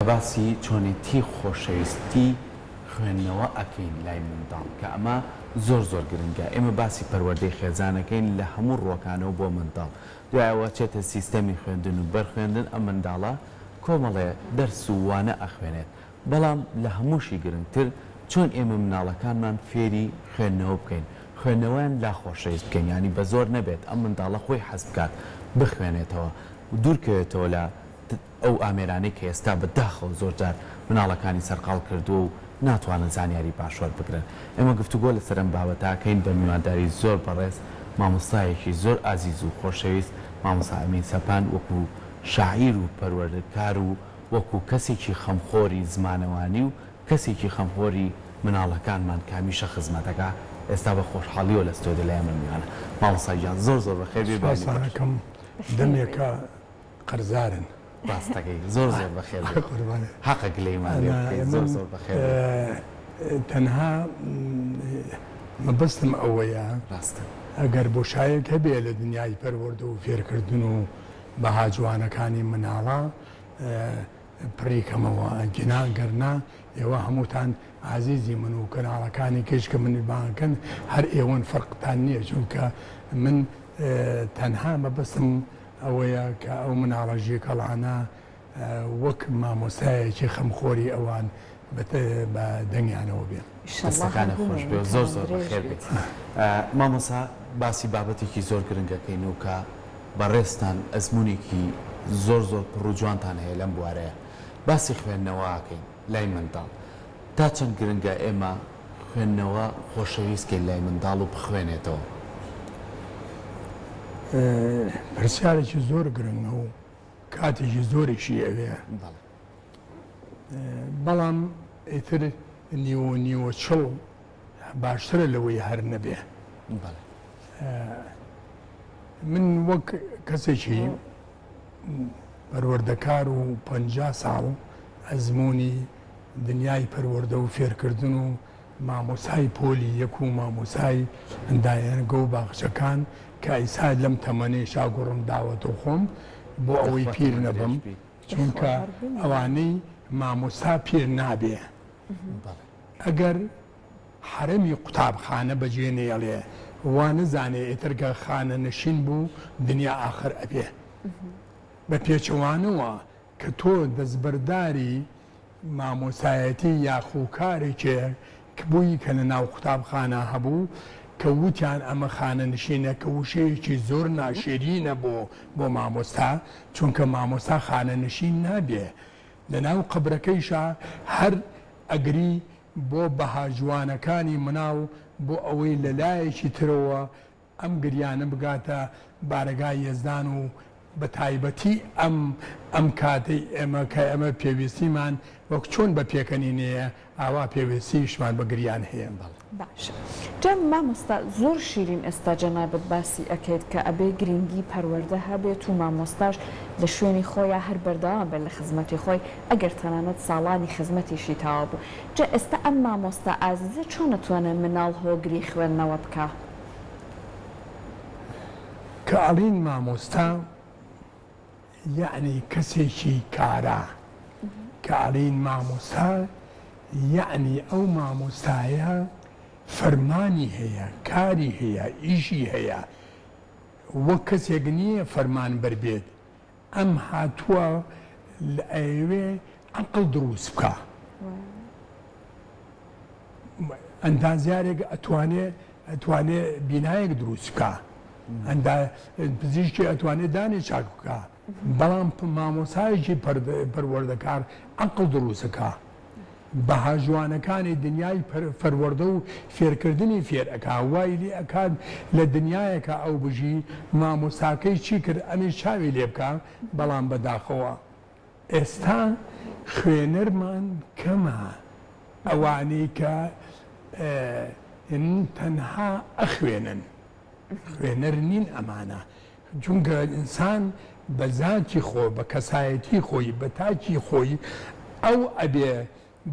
باسی چۆنێتی خۆشەویستی خوێندنەوە ئەکەین لای منداڵ کە ئەمە زۆر زۆر گرنگە. ئێمە باسی پەروەردەی خێزانەکەین لە هەموو ڕۆکانەوە بۆ منداڵ. دوایەوە چێتە سیستەمی خوێندن و بەرخوێندن ئەم منداڵە کۆمەڵێ دەرس و وانە ئەخوێنێت. بەڵام لە هەمووشی گرنگتر چۆن ئێمە مناڵەکانمان فێری خوێندنەوە بکەین، خوێندنەوەیان لا خۆشەویست بکەین، ینی بە زۆر نەبێت ئەم منداڵە خۆی حەز بکات بخوێنێتەوە دوورکەوێتەوە لە ئەو ئامێرانەی کە ئێستا بەداخەوە زۆرجار مناڵەکانی سەرقاڵ کردووە و ناتوانن زانیاری باشوەر بگرن. ئێمە گفتوگۆ لەسەر ئەم بابەتاکەین بە میوانداری زۆر بەڕێز مامۆستایەکی زۆر ئازیز و خۆشەویست مامۆستا ئەمین سەپان وەکو شاعیر و پەروەردەکار و وەکو کەسێکی خەمخۆری زمانەوانی و کەسێکی خەمخۆری مناڵەکانمان کامیشە خزمەتەکە ئێستا بە خۆشحاڵیەوە لە ستۆدیۆ لای ئێمە میوانە. مامۆستای گیان زۆر زۆر بەخێر بێ. باسانەکەم دەمێکە قەرزارن ڕاستەکەی زۆر زۆر بەخێر حەقە گلەیمان زۆر زۆر بەخێر. تەنها مەبەستم ئەوەیە ڕاستە ئەگەر بۆشایەک هەبێ لە دنیای پەروەردە و فێرکردن و بەها جوانەکانی مناڵە پڕێکەمەوە گینا گەرنا ئێوە هەمووتان عزیزی من و کەناڵەکانی کەش کە منیبانکەن هەر ئێوەن فەرقتان نییە چونکە من تەنها مەبەستم ئەوەیە کە ئەو مناڵەژی کەڵانە وەک مامۆستایەکی خەمخۆری ئەوان بە دەنگیانەوە بێن. دەستەکانە خۆش بێ زۆر زۆر بەخێر بێت. مامۆستا باسی بابەتێکی زۆر گرنگەکەین و کە بەڕێستان ئەزمونێکی زۆر زۆر پڕوجوانتان هەیە لەم بوارەیە. باسی خوێندنەوەکەین لای منداڵ تا چەند گرنگە ئێمە خوێندنەوە خۆشەویستکەین لای منداڵ و بخوێنێتەوە؟ پرسیارێکی زۆر گرنگە و کاتێکی زۆرێکی ئەوەیە. بەڵام ئیتر نیوە چڵ باشترە لەوەی هەر نەبێ. من وەک کەسێکی پەروەردەکار و 50 ساڵ ئەزمموی دنیای پەروەردە و فێرکردن و مامۆسای پۆلی یەک و مامۆسای ئەندایەنگە و باخچەکان کە ئیسا لەم تەمەنەی شاگوڕم داوەتە خۆم بۆ ئەوەی پیر نەبم چونکە ئەوانەی مامۆستا پیر نابێ. ئەگەر حرەمی قوتابخانە بەجێ نێڵێ وا نزانێ ئێترگە خانە نشین بوو دنیا ئاخر ئەبێ بە پێچەوانەوە کە تۆ دەستبەرداری مامۆسایەتی یاخوکارێکێ بووی کە لە ناو قوتابخانە هەبوو کە وتیان ئەمە خانە نشینە کە وشەیەکی زۆر ناشێرینە بۆ مامۆستا چونکە مامۆستا خانە نشین نابێ. لە ناو قبرەکەیشە هەر ئەگری بۆ بەهاجوانەکانی مناو بۆ ئەوەی لەلایەکی ترەوە ئەم گریانە بگاتە بارگای یەزدان و بە تایبەتی ئەم کاتەی ئێمە کە ئەمە پێویستیمان وەک چۆن بە پێکەنینەیە ئاوا پێویستیشمان بە گریان هەیە. باش جەم مامۆستا زۆر شیرین ئێستا جەنابەت باسی ئەکەیت کە ئەبێ گرنگی پەروەردە هەبێت و مامۆستاش لە شوێنی خۆیان هەر بەردەوام بێت لە خزمەتی خۆی ئەگەر تەنانەت ساڵانی خزمەتیشی تاوا بوو. جا ئێستا ئەم مامۆستا ئازیزە چۆن نەتوانێت مناڵ هۆگری خوێندنەوە بکە؟ کە ئەڵین مامۆستا یعنی کەسێکی کارە کە ئەڵین مامۆستا یعنی ئەو مامۆستایە فەرمانی هەیە کاری هەیە ئیشی هەیە وەک کەسێک نییە فەرمان بەربێت ئەم هاتووە لە ئەوێ عەقڵ دروست بکە. ئەندازیارێک ئەتوانێ بینایەک دروست بکە پزیشکی ئەتوانێت دانی چاک بکە بەڵام مامۆسایەکی پەروەردەکار عەقڵ دروستەکە بەها جوانەکانی دنیای پەروەردە و فێرکردنی فێرەکە وای لێ ئەکات لە دنیایەکە ئەو بژی مامۆساکەی چی کرد ئەمی چاوی لێ بکە بەڵام بەداخەوە ئێستا خوێنەرمان کەمە ئەوانەی کە تەنها ئەخوێنن خوێنەر نین ئەمانە چونکە ئینسان بە ذاتی خۆ بە کەسایەتی خۆی بە تاکی خۆی ئەو ئەبێ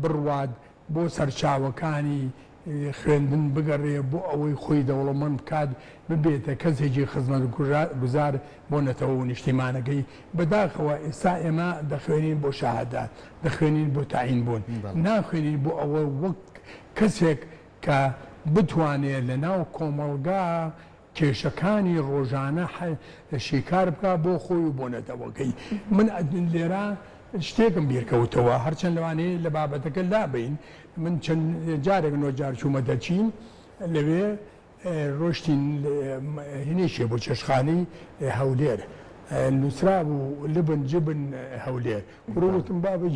بڕوات بۆ سەرچاوەکانی خوێندن بگەڕێ بۆ ئەوەی خۆی دەوڵەمەند بکات ببێتە کەسێکی خزمەت گوزار بۆ نەتەوە و نیشتیمانەکەی بەداخەوە ئێستا ئێمە دەخوێنین بۆ شەهادات دەخوێنین بۆ تاعین بوون ناخوێنین بۆ ئەوە وەک کەسێک کە بتوانێت لە ناو کۆمەڵگا کێشەکانی ڕۆژانە شیکار بکە بۆ خۆی و بۆ نەتەوەکەی من لێرە شتێکم بیرکەوتەوە هەرچەند لەوانەیە لە بابەتەکە لابین من چەند جارێک نۆجار چوومە دەچین لەوێ ڕۆشتین هینێکێ بۆ چێشخانەی هەولێر نووسرا بوو لبن جبن هەولێر ڕۆتم بابە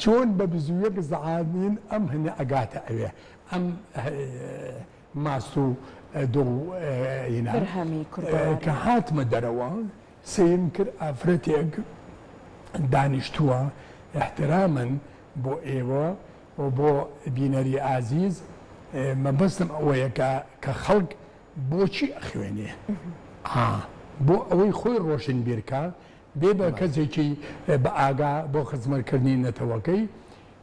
چۆن بە 21 زعامین ئەم هەنێ ئەگاتە ئەوێ ئەم ماست و کە هاتمە دەرەوە سیم کرد ئافرەتێک دانیشتووە احترامن بۆ ئێوە و بۆ بینەری ئازیز مەبەستم ئەوەیە کە خەڵک بۆچی ئەخوێنێ بۆ ئەوەی خۆی ڕۆشن بیرکە بێ بە کەسێکی بە ئاگا بۆ خزمەتکردنی نەتەوەکەی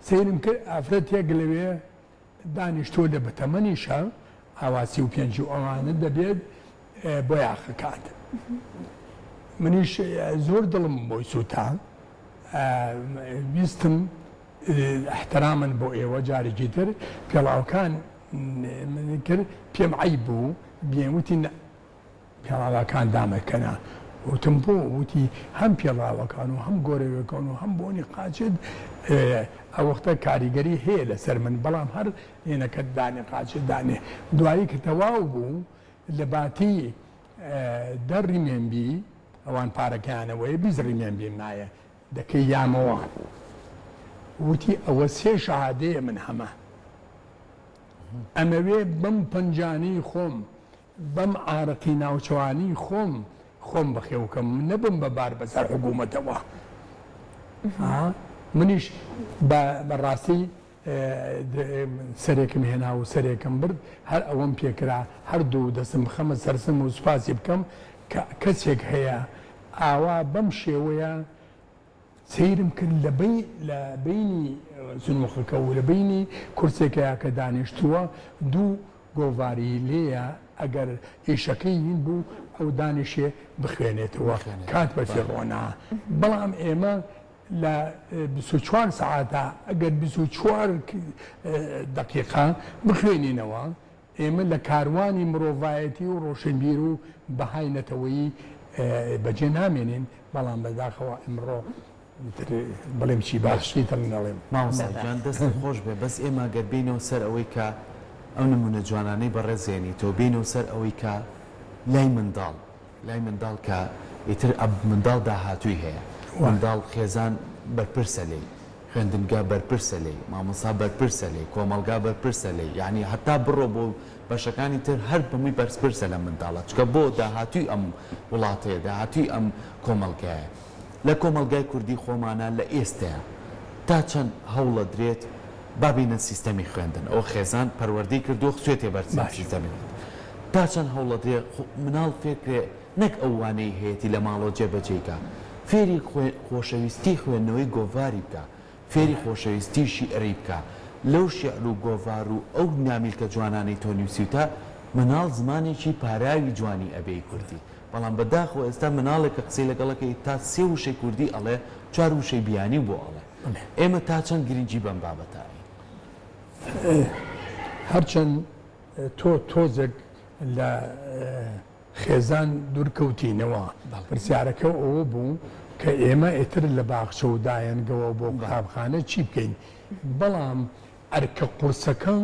سیرم کرد ئافرەتێک لەوێ دانیشتۆ لە بەتەمەنیشە ئاواسی و پێنج و ئەوانە دەبێت بۆ یاخەکات منیش زۆر دڵم بۆی سووتا ویستم احترامن بۆ ئێوە جارێکی تر پێڵاوەکان من کرد پێم عیب بوو بێوتی پێڵاوەکان دامەکەنە وتم بۆ وتی هەم پێڵاوەکان و هەم گۆرەوەکان و هەم بۆنی قاچت ئەوەختە کاریگەری هەیە لەسەر من بەڵام هەر هێنەکەت دانێ قاچت دانێ دوایی کە تەواو بوو لە باتی دەڕیمێنبی ئەوان پارەکەیانەوەی بیزڕیمێنبی مایە دەکەی یامەوە وتی ئەوە سێ شەهادەیە من هەمە ئەمەوێ بەم پەنجانەی خۆم بەم ئارەقی ناوچەوانی خۆم بەخێوکەم نەبم بەبار بەسەر حکوومەتەوە منیش بەڕاستی سەرێکم هێنا و سەرێکم برد هەر ئەوەم پێکرا هەردوو دەستم بخەمە سەرسم و سوپاسی بکەم کە کەسێک هەیە ئاوا بەم شێوەیە سیرم کرد لە بینی زنوخەکە و لە بینی کورسێکەیە کە دانیشتووە دوو گۆڤاری لێیە ئەگەر ئیشەکەی هین بوو ئەو دانیشێ بخوێنێتەوە کات بە فێڕۆنا بەڵام ئێمە لە 24 ساعتە ئەگەر 24 دقیقا بخوێنینەوە ئێمە لە کاروانی مرۆڤایەتی و ڕۆشنبیر و بەهاینەتەوەیی بەجێ نامێنین بەڵام بەداخەوە ئەمڕۆ بەڵێم چی باشی تر نەڵێم ماوەساجان دەست خۆش بێ بەس ئێمە گەر بینەوە سەر ئەوەی کە ئەو نمونە جوانانەی بەڕێزێنی تۆ بینەوە سەر ئەوەی کە لای منداڵ کە ئیتر منداڵ داهاتووی هەیە منداڵ خێزان بەرپرسە لێی خوێندنگا بەرپرسە لێی مامۆستا بەرپرسە لێی کۆمەلگا بەرپرسە لێی یعنی هەتا بڕۆ بۆ بەشەکانی تر هەر بەمووی بەرپرسە لە منداڵە چکە بۆ داهاتووی ئەم وڵاتەیە داهاتووی ئەم کۆمەلگایە لە کۆمەلگای کوردی خۆمانە لە ئێستەیە تا چەند هەوڵە درێت بابینە سیستەمی خوێندن ئەو خێزان پەروەردەی کردو سوێتێ بەرچین سیستەمی تا چەند هەوڵە درێ مناڵ فێکرێ نەک ئەوانەی هەیەی لە ماڵۆ جێبەجێیکە فێری خۆشەویستی خوێندنەوەی گۆڤاری بکە فێری خۆشەویستی شیعری بکە لەو شیعر و گۆڤار و ئەو نامیلکە جوانانەی تۆ نووسیتە مناڵ زمانێکی پاراوی جوانی ئەبێی کوردی بەڵام بەداخەوە ئێستا مناڵێکە قسەی لەگەڵەکەی تا سێ وشەی کوردی ئەڵێ چوار وشەی بیانی بۆ ئەڵێ ئێمە تا چەند گرنگی بەم بابەتایی هەرچەند تۆ تۆزێک لە خێزان دوورکەوتینەوە پرسیارەکە ئەوە بوو کە ئێمە ئێتر لە باخچە و دایەنگەوە بۆ قوتابخانە چی بکەین بەڵام ئەرکە قورسەکە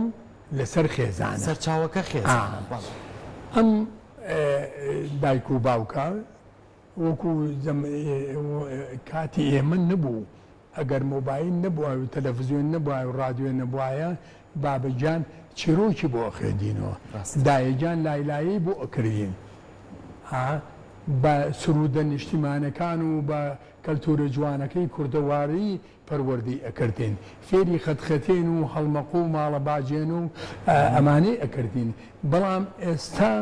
لەسەر خێزانە سەرچاوەکە خێزانە ئەم دایک و باوکە وەکو کاتی ئێمە نەبوو ئەگەر مۆبایل نەبووە و تەلەڤیزیۆن نەبووە و رادیۆ نەبووایە بابەجان چیرۆکی بۆ ئەخوێندینەوە دایەجان لایلایی بۆ ئەکردین بە سرودە نیشتیمانەکان و بە کەلتورە جوانەکەی کوردەواری پەروەردەی ئەکردین فێری خەتخەتێن و هەڵمەقۆ و ماڵە باجێن و ئەمانەی ئەکردین بەڵام ئێستا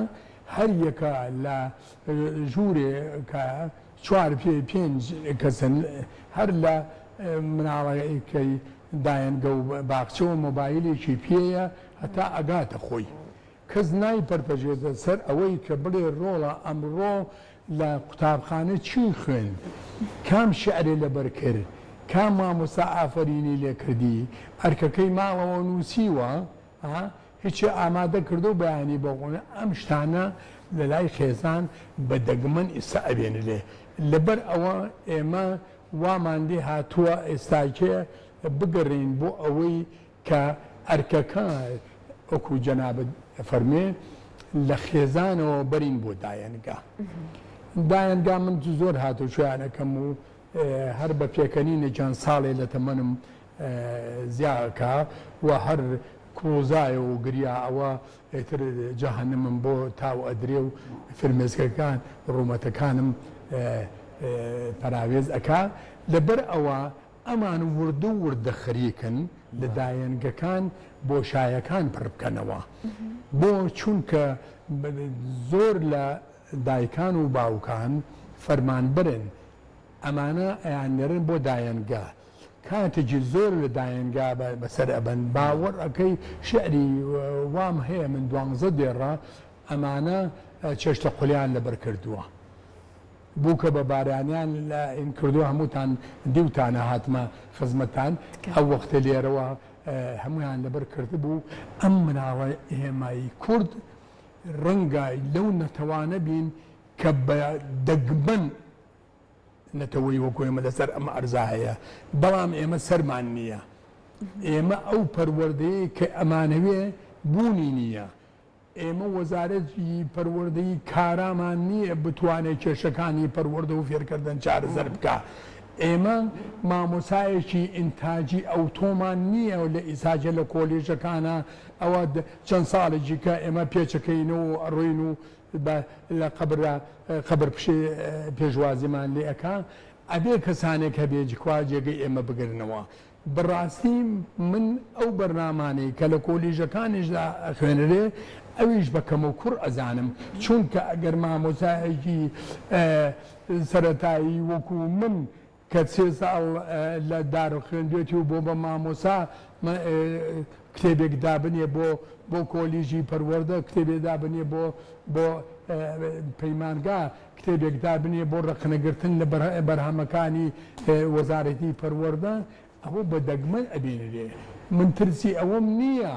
هەر یەکە لە ژوورێ کە چوار پێ پێنج کەسن هەر لە مناڵەکەی دایەنگە و باخچەوە مۆبایلێکی پێیە هەتا ئەگاتە خۆی کەس نای پەرپەژێتە سەر ئەوەی کە بڵێ ڕۆڵە ئەمڕۆ لە قوتابخانە چی خوێند کام شعرێ لەبەر کرد کام مامۆستا ئافرینی لێ کردی ئەرکەکەی ماڵەوە نووسیوە هیچی ئامادە کردو و بەیانی بۆقۆنە ئەم شتانە لە لای خێزان بە دەگمەن ئێستا ئەبێن لێ لەبەر ئەوە ئێمە وامان لێ هاتووە ئێستاکێ بگەڕین بۆ ئەوەی کە ئەرکەکە وەکو جەنابەت فەرمێ لە خێزانەوە بەرین بۆ دایەنگا دایەنگا من زۆر هاتو شویانەکەم و هەر بە پێکەنینە چەند ساڵێ لە تەمەنم زیاکە و هەر کۆزایە و گریا ئەوە ئێتر جەهەنمم بۆ تاو ئەدرێ و فرمێسکەکان ڕوومەتەکانم پەراوێز ئەکا لەبەر ئەوە ئەمان وردە و وردە خەریکن لە دایەنگەکان بۆ شایەکان پڕ بکەنەوە بۆ چونکە زۆر لە دایکان و باوکان فەرمانبرن ئەمانە ئەیانێرن بۆ دایەنگا کاتێکی زۆر لە دایەنگا بەسەر ئەبەن باوەڕ ئەەکەی شعری وام هەیە من 12 دێڕە ئەمانە چێشتە قولیان لەبەر کردووە بووکە بە بارانیان لە ئین کردووە هەمووتان دیوتانە هاتمە خزمەتان ئەو وەختە لێرەوە هەمویان لەبەر کرد بوو ئەم مناڵە ئێمایی کورد ڕەنگە لەو نەتەوانە بین کە بە دەگمەن نەتەوەی وەکو ئێمە لەسەر ئەمە ئەرزا هەیە بەڵام ئێمە سەرمان نییە ئێمە ئەو پەروەردەیە کە ئەمانەوێ بوونی نییە ئێمە وەزارەتی پەروەردەی کارامان نییە بتوانێت کێشەکانی پەروەردە و فێرکردن چارەسەر بکە ئێمە مامۆسایەکی ئینتاجی ئەوتۆمان نییە و لە ئیساجە لە کۆلێژەکانە ئەوە چەند ساڵێکی کە ئێمە پێچەکەینەوە ڕۆین و لە قبر پێشوازیمان لێ ئەکا ئەبێ کەسانێک هەبێجیکوا جێگەی ئێمە بگرنەوە بەڕاستی من ئەو بەرنامانەی کە لە کۆلیژەکانیشدا خوێنرێ ئەویش بە کەم و کوڕ ئەزانم چونکە ئەگەر مامۆسایەکی سەرەتایی وەکو من کە 3 ساڵ لە دار خوێندوێتی و بۆ بە مامۆسا کتێبێک دابنێ بۆ کۆلیژی پەروەردە کتێبێک دابنێ بۆ پەیمانگا کتێبێک دابنێ بۆ ڕقنەگرتن لە بەرهەمەکانی وەزارەتی پەروەردە ئەوە بە دەگمەن ئەبێنرێ من ترسی ئەوەم نییە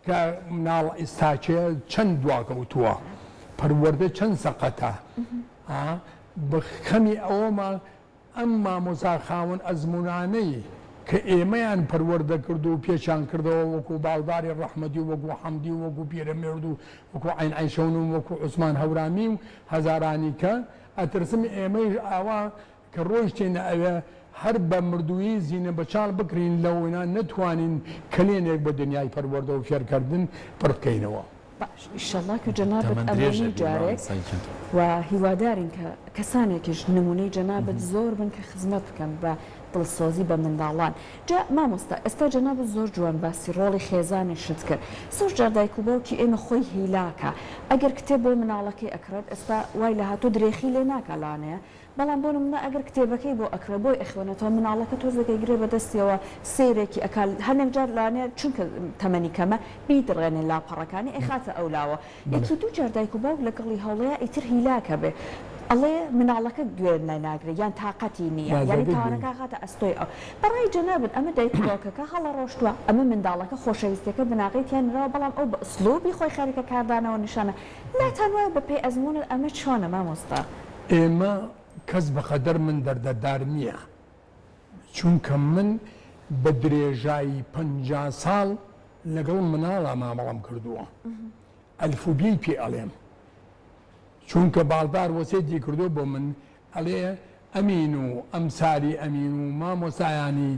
کە مناڵ ئێستاچێ چەند دواکەوتووە پەروەردە چەند سەقەتە بەخەمی ئەوەمە ئەم مامۆسا خاوەن ئەزمونانەی کە ئێمەیان پەروەردە کرد و پێشان کردەوە وەکو باڵداری ڕەحمەدی و وەکو حەمدی و وەکو پیرەمێرد و وەکو عین عەیشەون و وەکو عوسمان هەورامی و هەزارانی کە ئەترسم ئێمەی ئاوا کە ڕۆیشتێنە ئەوێ هەر بە مردووی زیینە بەچاڵ بکرین لەوەیان نەتوانین کلێنێک بە دنیای پەروەردە و فێرکردن پڕ بکەینەوە. باش ئیشەڵڵا کە جەنابەت ئەمەنی جارێک و هیوادارین کە کەسانێکیش نمونەی جەنابەت زۆر بن کە خزمەت بکەن بە دڵسۆزی بە منداڵان جا مامۆستا ئێستا جەنابەت زۆر جوان باسی ڕۆڵی خێزانی شت کرد زۆر جار دایک و باوکی ئێمە خۆی هیلاکە ئەگەر کتێب بۆ مناڵەکەی ئەکرێت ئێستا وای لە هاتوو درێخی لێ ناکە لانەیە بەڵام بۆ نمونە ئەگەر کتێبەکەی بۆ ئەکرێ بۆی ئەخوێنێتەوە مناڵەکە تۆزەکەی گرێ بەدەستیەوە سێرێکی ئەکال هەنێک جار لانەیە چونکە تەمەنی کەمە بیدڕێنێ لاپەڕەکانی ئەخاتە ئەولاوە یەکی دوو جار دایک و باوک لەگەڵی هەوڵەیە ئیتر هیلاکە بێ ئەڵێ مناڵەکە گوێر نایناگرێت یان تااقەتی نییە یانی تاوانەکە هاتە ئەستۆی ئەو بەڕای جەنابەت ئەمە دایکۆکەکە هەڵە ڕۆشتووە ئەمە منداڵەکە خۆشەویستەکە بناغیتیانراوە بەڵام ئەو بە ئسلوبی خۆی خەریکە کاردانەوە نیشانە ناتان وایە بە پێی ئەزمونت ئەمە چۆنە مامۆستا ئێمە کەس بەقەدەر من دەردەدار نییە چونکە من بە درێژایی 50 ساڵ لەگەڵ مناڵە مامەڵام کردووە ئەلفوبیی پێ ئەڵێم چونکە باڵدار وەسێتی کردو بۆ من ئەڵێ ئەمین و ئەمساری ئەمین و مامۆسایانی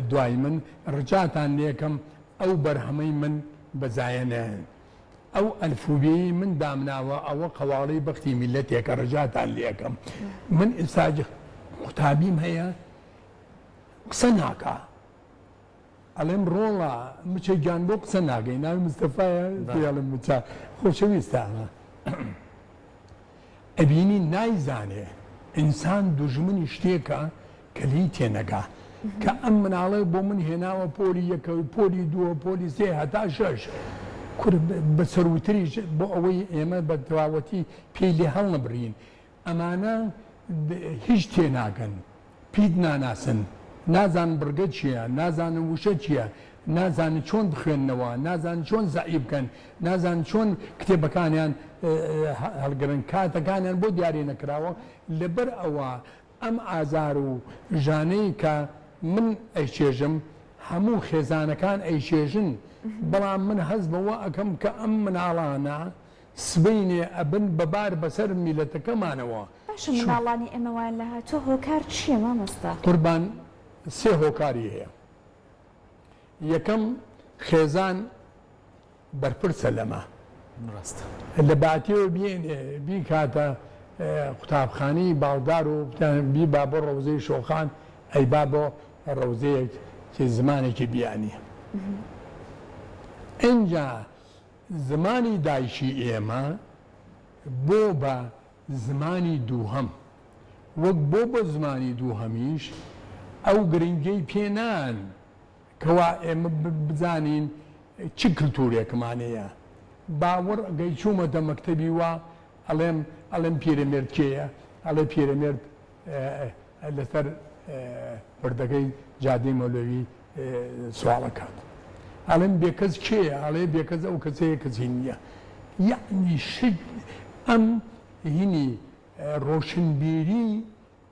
دوای من ڕجاتان لێکم ئەو بەرهەمەی من بەزایەنێن ئەو ئەلفوبیی من دامناوە ئەوە قەواڵی بەختی میلەتێکە ڕجاتان لێکم من ئێستا قوتابیم هەیە قسە ناکە ئەڵێم ڕۆڵە مچە گیان بۆ قسە ناگەی ناوی مستەفایە پێڵم مچە خۆشەویستانە ئەبینی نایزانێ ئینسان دوژمنی شتێکە کەلی تێنەگا کە ئەم مناڵە بۆ من هێناوە پۆلی یەکە پۆلی دووە پۆلی سێ هەتا شەش کورد بە سەروتریش بۆ ئەوەی ئێمە بە تەواوەتی پێی لێ هەڵ نەبڕین ئەمانە هیچ تێناگەن پیت ناناسن نازان بڕگە چییە نازانن وشە چییە نازانن چۆن بخوێننەوە نازان چۆن زعی بکەن نازان چۆن کتێبەکانیان هەڵگرن کاتەکانیان بۆ دیاری نەکراوە لەبەر ئەوە ئەم ئازار و ژانەی کە من ئەیچێژم هەموو خێزانەکان ئەیچێژن بەڵام من هەز بەوە ئەەکەم کە ئەم مناڵانە سبینێ ئەبن بەبار بەسەر میلەتەکەمانەوە باش مناڵانی ئێمەوان لە هاتۆ هۆکار چییە مامۆستا؟ قوربان سێ هۆکاری هەیە یەکەم خێزان بەرپرسە لەمە ڕاستە لە باتیەوە بێنێ بیکاتە قوتابخانەی باڵدار و بی با بۆ ڕەوزەی شۆخان ئەی با بۆ ڕەوزەیەک زمانێکی بیانی ئینجا زمانی دایشی ئێمە بۆ بە زمانی دووهەم وەک بۆ زمانی دووهەمیش ئەو گرنگەی پێنان کەوا ئێمە بزانین چ کللتورێکمانەیە باوەڕ گەی چوومەتە مەکتەبی وە ئەڵێم پیرەمێرد کێیە ئەڵێ پیرەمێرد لەسەر پردەکەی جادەی مەولەوی سوالەکات ئەڵێم بێکەس کێیە ئەڵێ بێکەس ئەو کەسەیە کەسی نییە یعنی شت ئەم هینی ڕۆشنبیری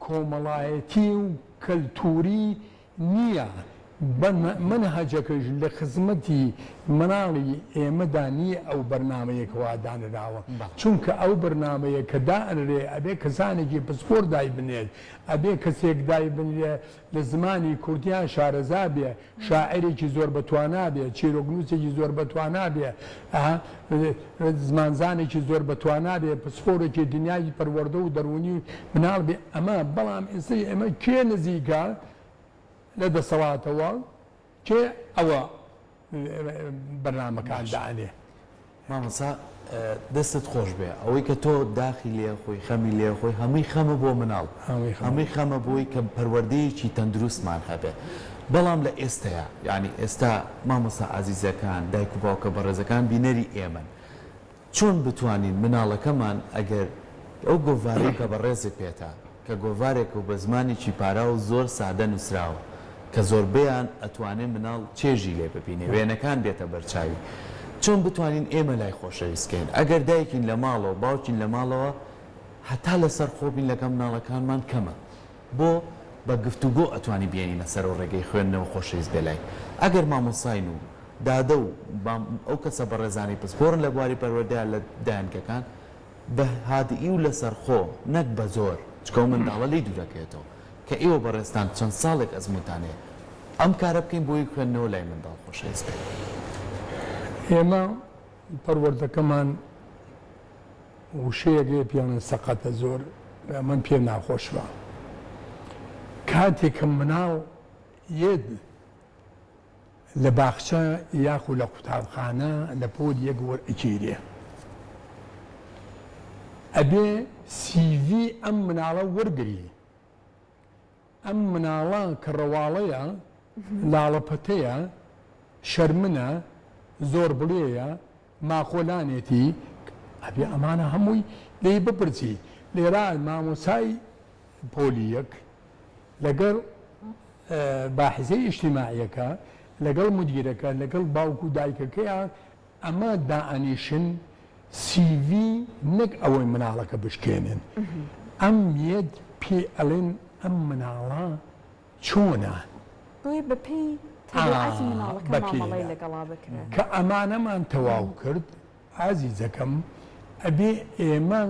کۆمەڵایەتی و کەلتوری نییە منهەجەکەش لە خزمەتی مناڵی ئێمەدا نییە ئەو بەرنمەیەکەوە دانراوە چونکە ئەو بەرنمەیە کە دائنرێ ئەبێ کەسانێکی پسپۆر دای بنێت ئەبێ کەسێک دای بنرێ لە زمانی کوردیان شارەزا بێ شاعرێکی زۆر بەتوانا بێ چیرۆگنووسێکی زۆر بەتوانا بێ زمانزانێکی زۆر بەتوانا بێ پسپۆرێکی دنیای پەروەردە و دەرونی مناڵ بێ ئەمە بەڵام ئێستا ئێمە کێ نزیکە لە دەسەڵاتەوە کێ ئەوە بەرنامەکان دانێ مامەسا دەستت خۆش بێ ئەوەی کە تۆ داخی لێ خۆی خەمی لێ خۆی هەمووی خەمە بۆ مناڵ هەمووی خەمە بۆی کە پەروەردەیەکی تەندروستمان هەبێ بەڵام لە ئێستەیە یعنی ئێستا مامۆستا عەزیزەکان دایک و باوکە بەڕێزەکان بینەری ئێمەن چۆن بتوانین مناڵەکەمان ئەگەر ئەو گۆڤارەی کە بەڕێزی پێێتە کە گۆڤارێک و بە زمانێکی پارا و زۆر سادە نووسراوە کە زۆربیان ئەتوانێت مناڵ چێژی لێ ببینێ وێنەکان بێتە بەرچاوی چۆن بتوانین ئێمە لای خۆشەویستکەین ئەگەر دایکین لە ماڵەوە باوکین لە ماڵەوە هەتا لەسەر خۆبین لەگەم مناڵەکانمان کەمە بۆ بە گفتوگۆ ئەتوانی بێنینە سەر و ڕێگەی خوێندنەوە خۆشەویست بێلای ئەگەر مامۆساین و دادە و ئەو کەسە بە ڕێزانی پسپۆرن لە بواری پەروەردەیان لە دایانکەکان بە هادئی و لەسەر خۆ نەک بە زۆر چکە منداڵە لی دوورەکەێتەوە کە ئێوە بەڕێستان چەند ساڵێک ئەزموتانەیە ئەم کارە بکەین بۆی خوێندنەوە لای منداڵ خۆشەویست بێت ئێمە پەروەردەکەمان وشەیەک پیانە سەقەتە زۆر من پێ ناخۆش بە کاتێک کە مناڵ یەد لە باخچە یاخ و لە قوتابخانە لە پۆل یەک وەرئەگیرێ ئەبێ سیڤی ئەم مناڵە وەرگری ئەم مناڵە کە ڕەواڵەیە لاڵەپەتەیە شەرمنە زۆر بڵێیە ماخۆلانێتی ئەبێ ئەمانە هەمووی لێی بپرسی لێرا مامۆسای پۆلیەک لەگەڵ باحزەی ئیجتیماعیەکە لەگەڵ مدیرەکە لەگەڵ باوکو و دایکەکەیە ئەمە دائەنیشن سیڤی نەک ئەوەی مناڵەکە بشکێنن ئەم یەد پێ ئەڵێن ئەم مناڵە چۆنە بۆی بەپێی تەبیعەتی مناڵەکە مامەڵەی لەگەڵا بکرێت کە ئەمانەمان تەواو کرد ئازیزەکەم ئەبێ ئێمە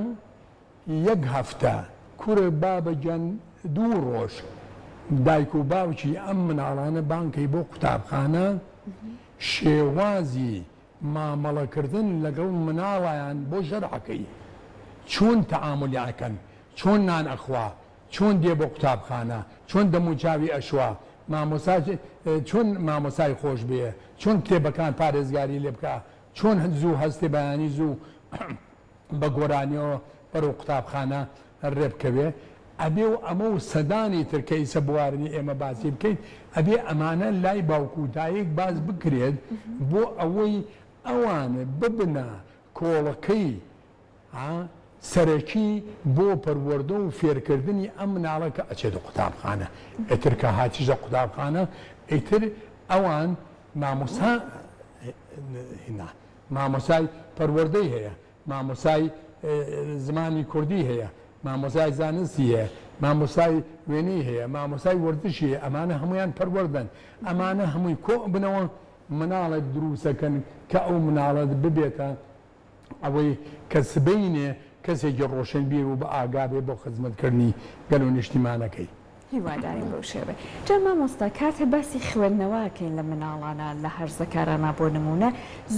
یەک هەفتە کوورە بابەجان دوو ڕۆژ دایک و باوکی ئەم مناڵانە بانکەی بۆ قوتابخانە شێوازی مامەڵەکردن لەگەڵ مناڵیان بۆ ژەرعەکەی چۆن تەعاملیاکەن چۆن نان ئەخوا چۆن دێ بۆ قوتابخانە چۆن دەموچاوی ئەشوا چۆن مامۆسای خۆش بێ چۆن کتێبەکان پارێزگاری لێ بکە چۆن زوو هەستی بەیانی زوو بە گۆرانیەوە بەرەو قوتابخانە ڕێبکەوێ ئەبێ و ئەمە و سەدانی ترکە ئیسە بوارنی ئێمە باسی بکەین ئەبێ ئەمانە لای باوکوتایەک باز بکرێت بۆ ئەوەی ئەوانە ببنە کۆڵەکەی سەرەکی بۆ پەروەردە و فێرکردنی ئەم مناڵە کە ئەچێتە قوتابخانە ئیتر کە هاتیژە قوتابخانە ئیتر ئەوان مامۆسای پەروەردەی هەیە مامۆسای زمانی کوردی هەیە مامۆسای زانستی هەیە مامۆسای وێنەی هەیە مامۆسای وەردشی هەیە ئەمانە هەمویان پەروەردن ئەمانە هەمووی کۆ بنەوە مناڵێک دروستەکەن کە ئەو مناڵەت ببێتە ئەوەی کە سبەینێ کەسێکی ڕۆشنبیر و بە ئاگابێ بۆ خزمەتکردنی گەل و نیشتیمانەکەی هیواداریم بەو شێوێ جا مامۆستا کاتێ باسی خوێندنەوەکەین لە مناڵانە لە هەرزەکارانە بۆ نمونە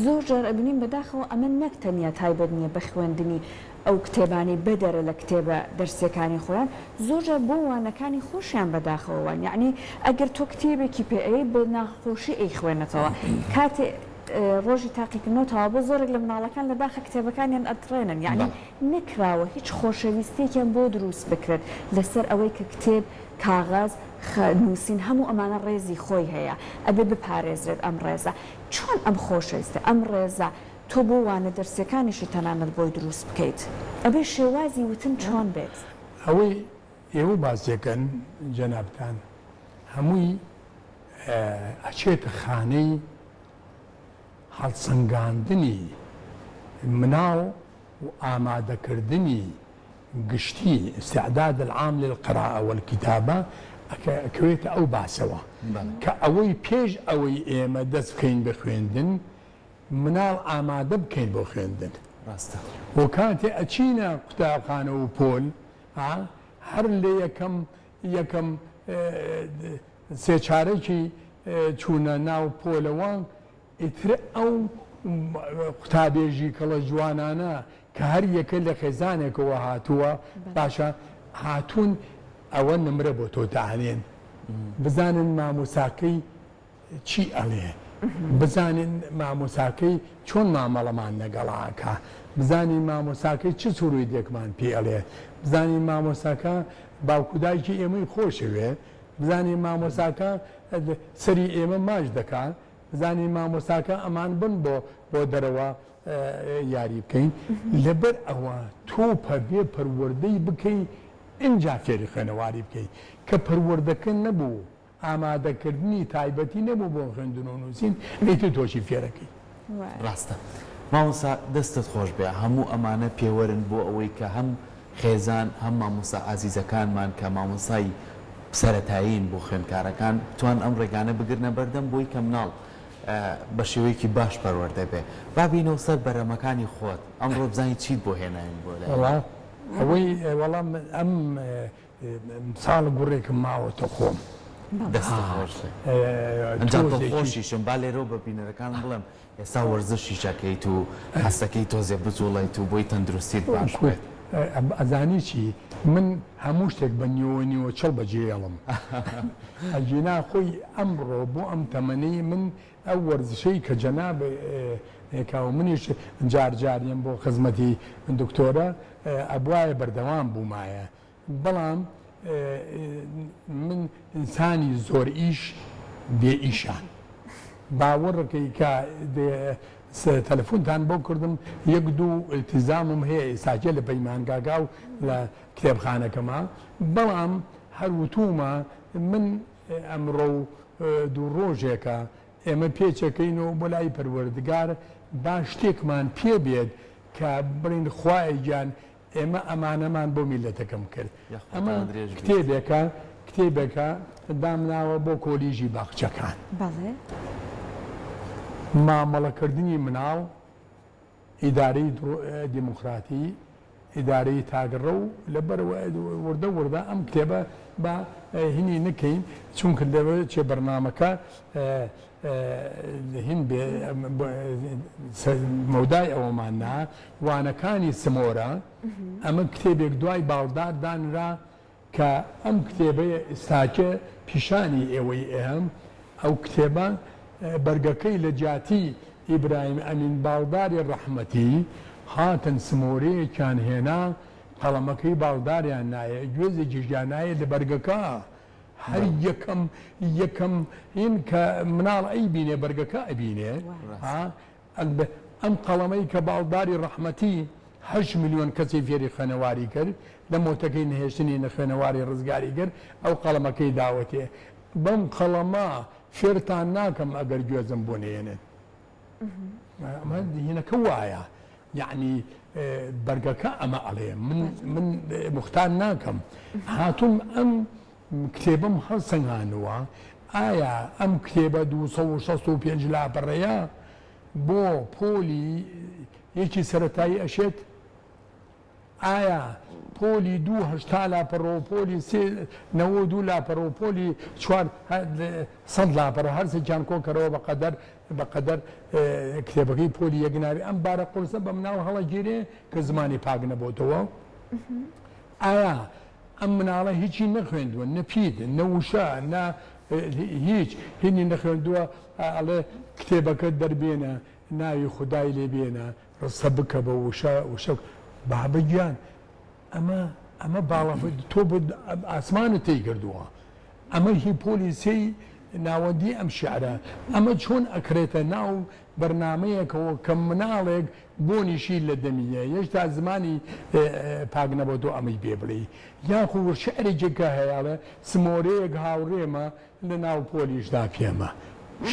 زۆر جار ئەبینین بەداخەوە ئەمە نەک تەنیا تایبەت نییە بە خوێندنی ئەو کتێبانی بەدەرە لە کتێبە دەرسەکانی خۆیان زۆر جار بۆ وانەکانی خۆشیان بەداخەوەوان یعنی ئەگەر تۆ کتێبێکی پێ بە ناخۆشی ئەی خوێنێتەوە کاتێ ڕۆژی تاقیکردنەوە بۆ زۆرێک لە مناڵەکان لە داخە کتێبەکانیان ئەتڕێنن یعنی نەکراوە هیچ خۆشەویستێکیان بۆ دروست بکرێت لەسەر ئەوەی کە کتێب کاغاز نووسین هەموو ئەمانە ڕێزی خۆی هەیە ئەبێ بپارێزرێت ئەم ڕێزە چۆن ئەم خۆشەویستە ئەم ڕێزە تۆ بۆ وانە دەرسەکانیشی تەنانەت بۆی دروست بکەیت ئەبێ شێوازی وتن چۆن بێت ئەوەی ئێوە بازیەکەن جەنابتان هەمووی ئەچێتە خانەی هەڵسەنگاندنی مناڵ و ئامادەکردنی گشتی استعداد العام للقراءة والكتابة ئەکەوێتە ئەو باسەوە کە ئەوەی پێش ئەوەی ئێمە دەست بکەین بە خوێندن مناڵ ئامادە بکەین بۆ خوێندن و کاتێ ئەچینە قوتابخانە و پۆل هەر لە یەکەم سێچارەکی چوونە ناو پۆلەوە ئیتر ئەو قوتابێژی کەڵە جوانانە کە هەر یەکە لە خێزانێکەوە هاتووە باشە هاتوون ئەوە نمرە بۆ تۆ داهێن بزانن مامۆساکەی چی ئەڵێ بزانین مامۆساکەی چۆن مامەڵەمان لەگەڵاکە بزانین مامۆساکەی چ سوروی دێکمان پێ ئەڵێ بزانین مامۆساکە باوکودایکی ئێمەی خۆشەوێ بزانین مامۆساکە سەری ئێمە ماش دەکات بزانین مامۆساکە ئەمان بن بۆ دەرەوە یاری بکەین لەبەر ئەوە تۆپە بێ پەروەردەی بکەی ئینجا فێری خوێنەواری بکەیت کە پەروەردەکە نەبوو ئامادەکردنی تایبەتی نەبوو بۆ خوێندن و نووسین ئیتر تۆشی فێرەکەی ڕاستە مامۆسا دەستت خۆش بێ هەموو ئەمانە پێوەرن بۆ ئەوەی کە هەم خێزان هەم مامۆسا ئازیزەکانمان کە مامۆسای سەرەتایین بۆ خوێندکارەکان توان ئەم ڕێگانە بگرنە بەردەم بۆی کە مناڵ بە شێوەیەکی باش پەروەردە بێ بابینەوە سەر بەرەمەکانی خۆت ئەمڕۆ بزانیت چیت بۆ هێناین بۆ لای ئەوەی وەڵام ئەم ساڵ گوڕێکم ماوەتە خۆم خۆشیشم با لێرە بە بینەرەکان بڵێم ئێستا وەرزشی شەکەیت و هەستەکەی تۆزێ بجوڵیت و بۆی تەندروستیت باش بێت ئەزانی چی من هەموو شتێک بە نیوە چڵ بەجێڵم ئەجینا خۆی ئەمڕۆ بۆ ئەم تەمەنەی من ئەو وەرزشەی کە جەناب کاو منیش جارجاریم بۆ خزمەتی دکتۆرە ئەبوایە بەردەوام بوومایە بەڵام من ئینسانی زۆر ئیش بێ ئیشان باوەڕەکەی کە تەلەفۆنتان بۆ کردم یەک دوو التیزامم هەیە ئێساکێ لە پەیمانگاگا و لە کتێبخانەکەمە بەڵام هەروتومە من ئەمڕۆ دوو ڕۆژێکە ئێمە پێچەکەینەوە بۆ لای پەروەردگار با شتێکمان پێ بێت کە بڵین خوای گیان ئێمە ئەمانەمان بۆ میلەتەکەم کرد ئەمە کتێبێکە دامناوە بۆ کۆلیژی باخچەکان مامەڵەکردنی مناڵ ئیدارەی دیموکراتی ئیدارەی تاگەڕە و لەبەر وردە ئەم کتێبە بە هینی نەکەین چونکە لەوە چێ بەرنامەکە هین مەودای ئەوەماننا وانەکانی سمۆرە ئەمە کتێبێک دوای باڵدار دانرا کە ئەم کتێبەیە ئێستاکە پیشانی ئێوەی ئەهم ئەو کتێبە بەرگەکەی لە جاتی ئیبراهیم ئەمین باڵداری ڕەحمەتی هاتن سمۆرەیەکیان هێنا قەڵەمەکەی باڵداریان نایە گوێزێکی ژیانایە لە بەرگەکە هەر یەکەم این کە مناڵ ئەی بینێ بەرگەکە ئەبینێ ئەم قەڵەمەی کە باڵداری ڕەحمەتی 8 ملیۆن کەسی فێری خوێنەواری کرد لە مۆتەکەی نهێشتنی نەخوێنەواری ڕزگاری کرد ئەو قەڵەمەکەی داوەتێ بەم قەڵەمە فێرتان ناکەم ئەگەر گوێزم بۆ نێنێت ئەمە هینەکە وایە یعنی بەرگەکە ئەمە ئەڵێ من مختار ناکەم هاتووم ئەم کتێبم هەڵسەنگانووە ئایا ئەم کتێبە 265 لاپەڕەیە بۆ پۆلی یەکی سەرەتایی ئەشێت ئایا پۆلی 280 لاپەڕۆ پۆلی 92 لاپەڕۆ پۆلی 400 لاپەڕە هەرسێکیان کۆکەرەوە بەقەدەر کتێبەکەی پۆلی یەکناوی ئەم بارە قورسە بە مناو هەڵەگیرێ کە زمانی پاک نەبووتەوە ئایا ئەم مناڵە هیچی نەخوێندووە نەپید نەوشە هیچ هینی نەخوێندووە ئەڵێ کتێبەکە دەربێنە ناوی خودای لێبێنە ڕستە بکە بە وشە بابە گیان ئەمە باڵە تۆ ئاسمانە تێی کردووە ئەمە هی پۆلیسی ناوەندی ئەم شعرە ئەمە چۆن ئەکرێتە ناو بەرنمەیەکەوە کە مناڵێک بۆنیشی لە دەمیە هێشتا زمانی پاک نەبووتۆ ئەمەی پێ بڵێ یاخو شعرێکێکە هەیەڵە سمۆرەیەک هاوڕێمە لە ناو پۆلیشدا پێمە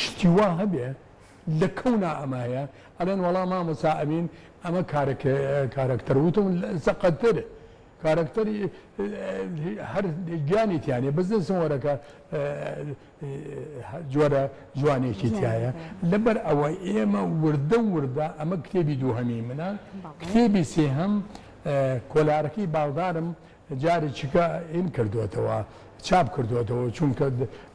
شتیوا هەبێ لە کەونا ئەمایە ئەلێن وەڵام مامۆستا ئەمین ئەمە کارکتەر وتم سەقەتر کارکتەری هەر گیانی تیانێ بەزە سمۆرەکە جۆرە جوانێکی تایە لەبەر ئەوە ئێمە وردە ئەمە کتێبی دووهەمی منە کتێبی سێهەم کۆلارەکەی باڵدارم جارێ چیکە ئین کردوێتەوە چاپ کردوێتەوە چونکە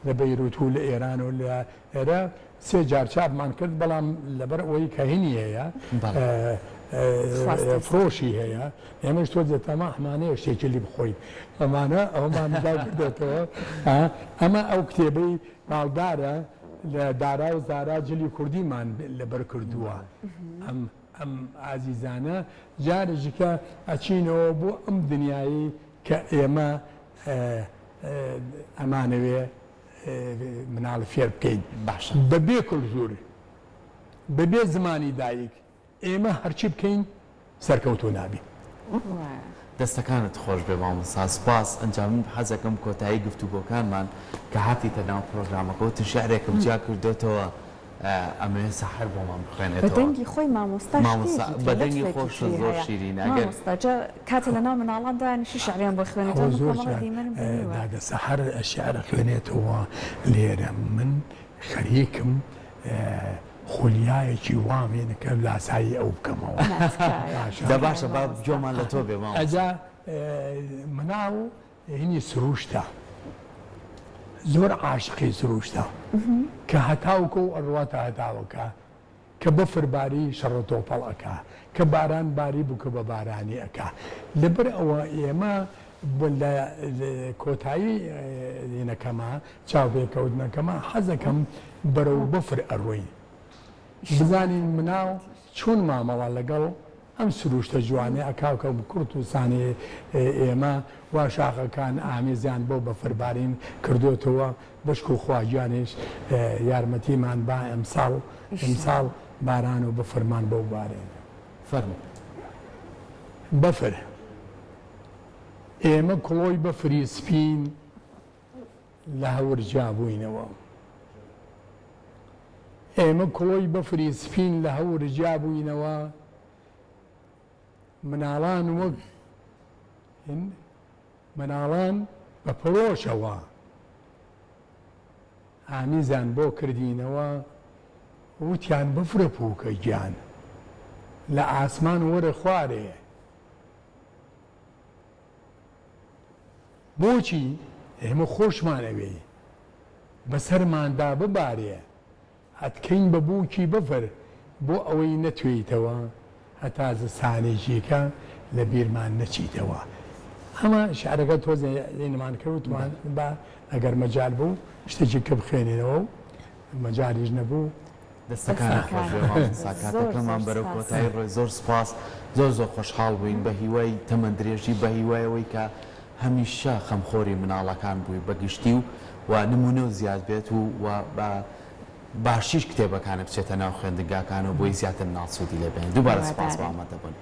لە بەیروت و لە ئێران و لە ئێرە 3 جار چاپمان کرد بەڵام لەبەر ئەوەی کەهینی هەیە فرۆشی هەیە ئێمەش تۆ دێتەمە ئەمانەیە شتێکی لی بخۆین ئەمانە ئەوماندا کردێتەوە ئەمە ئەو کتێبەی باڵدارە لە دارا و زارا جلی کوردیمان لەبەر کردووە ئەم ئازیزانە جارێکیکە ئەچینەوە بۆ ئەم دنیایی کە ئێمە ئەمانەوێ مناڵ فێر بکەین باشە بەبێ کولتور بەبێ زمانی دایک ئێمە هەرچی بکەین سەرکەوتۆ نابین دەستەکانت خۆش بێ مامۆستا سپاس ئەنجام حەزەکەم کۆتایی گفتوگۆکانمان کە هاتیتە ناو پرۆگرامەکە و تشعرێکم جیا کردوێتەوە ئەمێ سەحر بۆمان بخوێنێتەوە بەدەنگی خۆی مامۆستا بەدەنگی خۆش زۆر شیرینە کاتە لە ناو مناڵاندا نیشی شعریان بۆ خوێنێتەوە دادە سەحر شعرە خوێنێتەوە لێرە من خەریکم خۆلیایەکی وامێنە کە لاسایی ئەو بکەمەوە باشە با جۆمان لە تۆ بێ ئەجا مناڵ هینی سروشتە زۆر عاشقی سروشتە کە هەتاوکە و ئەڕواتە هەتاوەکە کە بەفرباری شەڕە تۆپەڵەکە کە باران باری بووکە بە بارانی ئەکا لەبەر ئەوە ئێمە لە کۆتایی هینەکەمە چاوپێکەوتنەکەمە حەزەکەم بەرەو بەفر ئەڕۆی بزانین مناو چۆن مامەڵە لەگەڵ ئەم سروشتە جوانێ ئەکاوکە کورت و سانێ ئێمە وا شاخەکان ئامێزیان بۆ بەفربارین کردوێتەوە بەشک و خواجیانش یارمەتیمان با ئەمساڵ باران و بەفرمان بۆ بارێن فەرموو بەفر ئێمە کڵۆی بەفری سپین لە هەورجا بووینەوە ئێمە کڵۆی بەفری سپین لە هەورجا بووینەوە مناڵان بە پرۆشەوە ئامیزان بۆ کردینەوە وتیان بفرە پووکە گیان لە ئاسمان وەرە خوارێ بۆچی ئێمە خۆشمانەوێ بەسەرماندا ببارێ هەتکەین بە بووکی بەفر بۆ ئەوەی نەتوێیتەوە هەتا زستانێکیکە لە بیرمان نەچیتەوە ئەمە شعرەکە تۆزە لێنمان کەوتمان بە ئەگەر مەجال بوو شتێکی کە بخوێنێنەوە و مەجاریش نەبوو دەستەکانە خۆشێمانساکاتەکەمان بەرەو کۆتایی ڕۆی زۆر سپاس زۆر زۆر خۆشحاڵ بووین بە هیوای تەمەند درێژی بە هیوایەوەی کە هەمیشە خەمخۆری مناڵەکان بووی بەگشتی و نمونە و زیاد بێت و بە باشیش کتێبەکانە بچێتە ناو خوێندنگاکان و بۆی زیاتر ناڵسوودی لێبێن دووبارە سپاس بە ئامادەبوون.